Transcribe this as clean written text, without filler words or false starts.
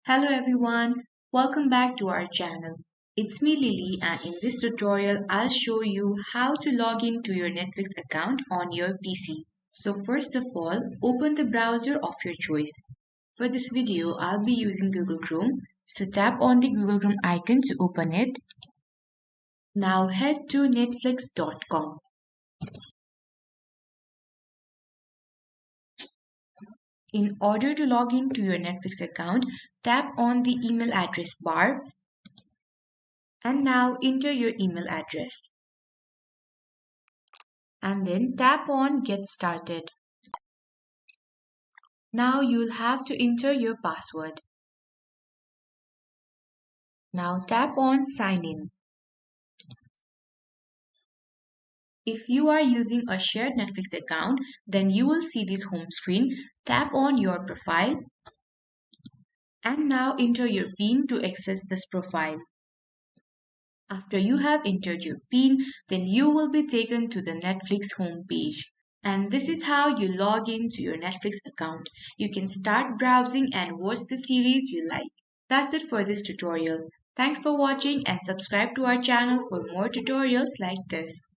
Hello everyone, welcome back to our channel. It's me Lily and in this tutorial I'll show you how to log in to your Netflix account on your PC. So first of all, open the browser of your choice. For this video, I'll be using Google Chrome. So tap on the Google Chrome icon to open it. Now head to netflix.com. In order to log in to your Netflix account, tap on the email address bar and now enter your email address. And then tap on Get Started. Now you'll have to enter your password. Now tap on Sign In. If you are using a shared Netflix account, then you will see this home screen. Tap on your profile and now enter your PIN to access this profile. After you have entered your PIN, then you will be taken to the Netflix home page. And this is how you log in to your Netflix account. You can start browsing and watch the series you like. That's it for this tutorial. Thanks for watching and subscribe to our channel for more tutorials like this.